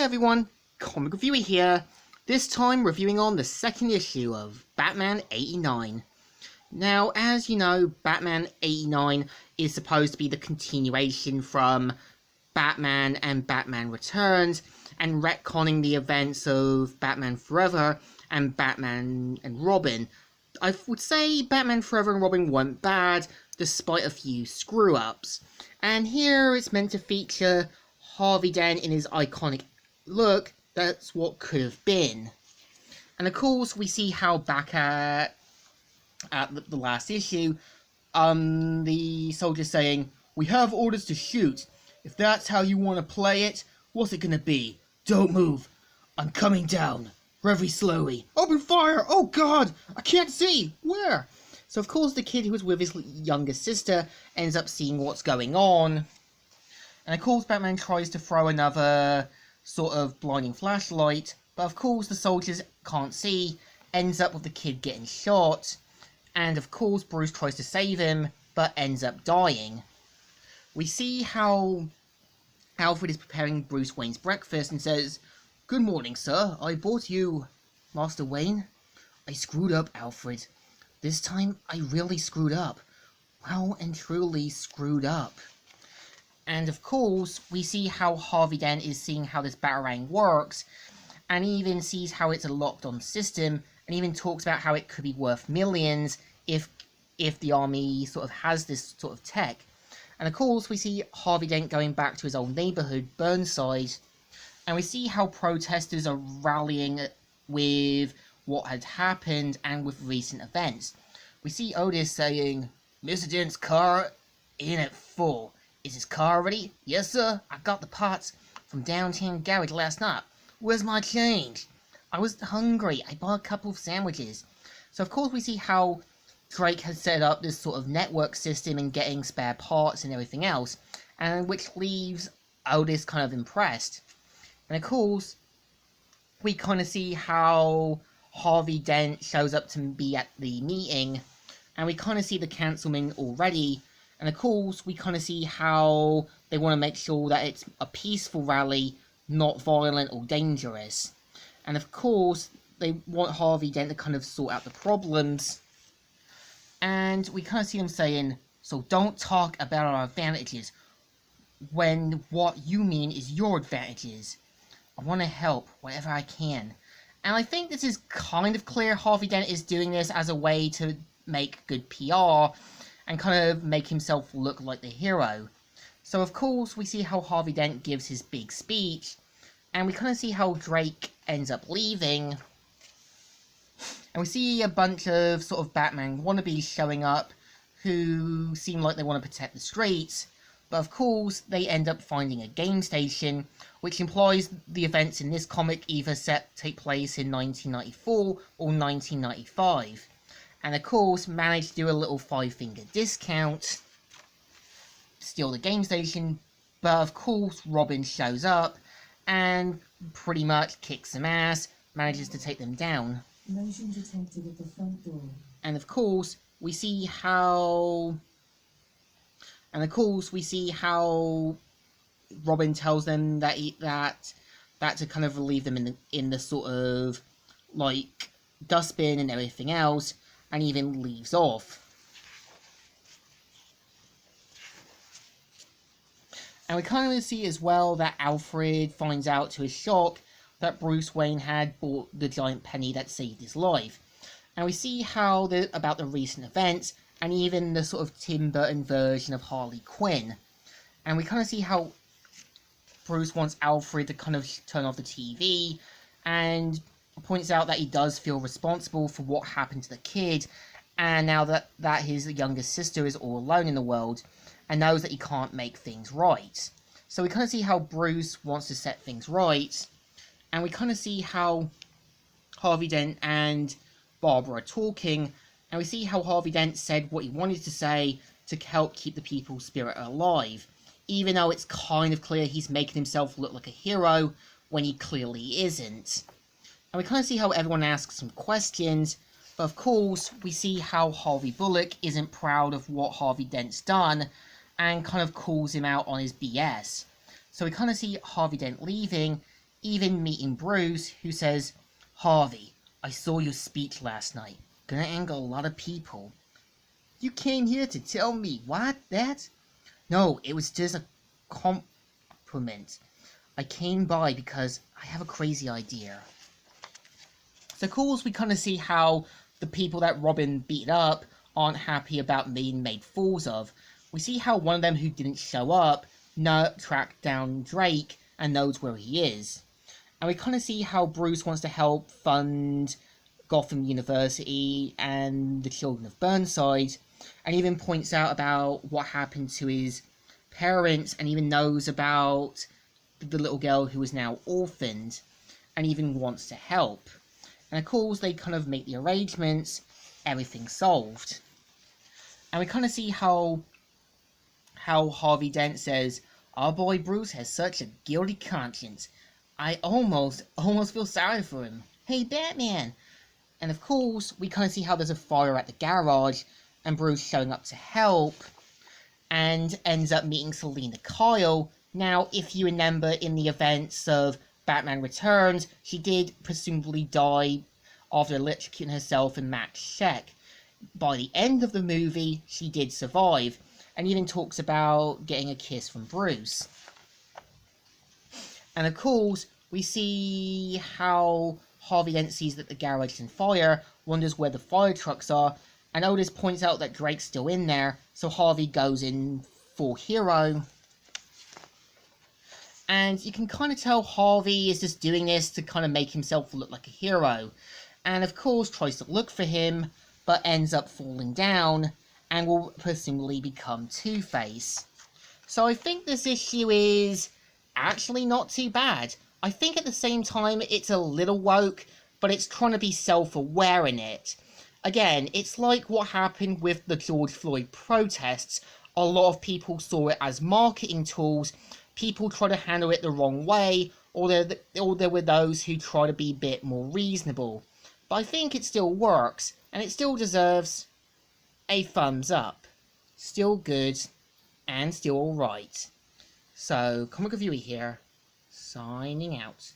everyone, Comic Reviewer here, this time reviewing on the second issue of Batman 89. Now, as you know, Batman 89 is supposed to be the continuation from Batman and Batman Returns, and retconning the events of Batman Forever and Batman and Robin. I would say Batman Forever and Robin weren't bad, despite a few screw-ups. And here it's meant to feature Harvey Dent in his iconic look. That's what could have been. And of course, we see how back at the last issue, the soldier's saying, "We have orders to shoot. If that's how you want to play it, what's it gonna be? Don't move. I'm coming down. Very slowly. Open fire! Oh god! I can't see! Where?" So of course the kid who was with his younger sister ends up seeing what's going on. And of course Batman tries to throw another sort of blinding flashlight, but of course the soldiers can't see, ends up with the kid getting shot, and of course Bruce tries to save him, but ends up dying. We see how Alfred is preparing Bruce Wayne's breakfast and says, "Good morning, sir. I brought you, Master Wayne." "I screwed up, Alfred. This time I really screwed up. Well and truly screwed up." And of course, we see how Harvey Dent is seeing how this Batarang works, and he even sees how it's a locked-on system, and even talks about how it could be worth millions if the army sort of has this sort of tech. And of course, we see Harvey Dent going back to his old neighborhood, Burnside, and we see how protesters are rallying with what had happened and with recent events. We see Otis saying, "Mr. Dent's car in at full. Is his car ready?" "Yes, sir. I got the parts from downtown garage last night. Where's my change?" "I was hungry. I bought a couple of sandwiches." So of course we see how Drake has set up this sort of network system and getting spare parts and everything else, and which leaves Otis kind of impressed. And of course, we kind of see how Harvey Dent shows up to be at the meeting, and we kind of see the councilman already. And of course, we kind of see how they want to make sure that it's a peaceful rally, not violent or dangerous. And of course, they want Harvey Dent to kind of sort out the problems. And we kind of see them saying, "So don't talk about our advantages when what you mean is your advantages. I want to help wherever I can." And I think this is kind of clear Harvey Dent is doing this as a way to make good PR and kind of make himself look like the hero. So of course we see how Harvey Dent gives his big speech, and we kind of see how Drake ends up leaving, and we see a bunch of sort of Batman wannabes showing up who seem like they want to protect the streets, but of course they end up finding a game station, which implies the events in this comic either take place in 1994 or 1995. And of course manage to do a little 5-finger discount, steal the game station, but of course Robin shows up and pretty much kicks some ass, manages to take them down. Motion detected at the front door. And of course we see how Robin tells them that that to kind of relieve them in the sort of like dustbin and everything else, and even leaves off. And we kind of see as well that Alfred finds out to his shock that Bruce Wayne had bought the giant penny that saved his life. And we see how about the recent events, and even the sort of Tim Burton version of Harley Quinn. And we kind of see how Bruce wants Alfred to kind of turn off the TV, and points out that he does feel responsible for what happened to the kid, and now that his younger sister is all alone in the world, and knows that he can't make things right. So we kind of see how Bruce wants to set things right, and we kind of see how Harvey Dent and Barbara are talking, and we see how Harvey Dent said what he wanted to say to help keep the people's spirit alive, even though it's kind of clear he's making himself look like a hero when he clearly isn't. And we kind of see how everyone asks some questions, but of course we see how Harvey Bullock isn't proud of what Harvey Dent's done, and kind of calls him out on his BS. So we kind of see Harvey Dent leaving, even meeting Bruce, who says, "Harvey, I saw your speech last night. Gonna anger a lot of people." "You came here to tell me what? That?" "No, it was just a compliment. I came by because I have a crazy idea." So, of course, we kind of see how the people that Robin beat up aren't happy about being made fools of. We see how one of them who didn't show up tracked down Drake and knows where he is. And we kind of see how Bruce wants to help fund Gotham University and the children of Burnside, and even points out about what happened to his parents, and even knows about the little girl who is now orphaned, and even wants to help. And of course, they kind of make the arrangements, everything's solved. And we kind of see how Harvey Dent says, "Our boy Bruce has such a guilty conscience. I almost feel sorry for him. Hey, Batman!" And of course, we kind of see how there's a fire at the garage, and Bruce showing up to help, and ends up meeting Selina Kyle. Now, if you remember in the events of Batman Returns, she did presumably die after electrocuting herself and Max Scheck. By the end of the movie, she did survive, and even talks about getting a kiss from Bruce. And of course, we see how Harvey Dent sees that the garage is on fire, wonders where the fire trucks are, and Otis points out that Drake's still in there, so Harvey goes in full hero. And you can kind of tell Harvey is just doing this to kind of make himself look like a hero. And of course tries to look for him, but ends up falling down, and will presumably become Two-Face. So I think this issue is actually not too bad. I think at the same time it's a little woke, but it's trying to be self-aware in it. Again, it's like what happened with the George Floyd protests. A lot of people saw it as marketing tools. People try to handle it the wrong way, or there were those who try to be a bit more reasonable. But I think it still works, and it still deserves a thumbs up. Still good, and still alright. So, Comic Reviewer here, signing out.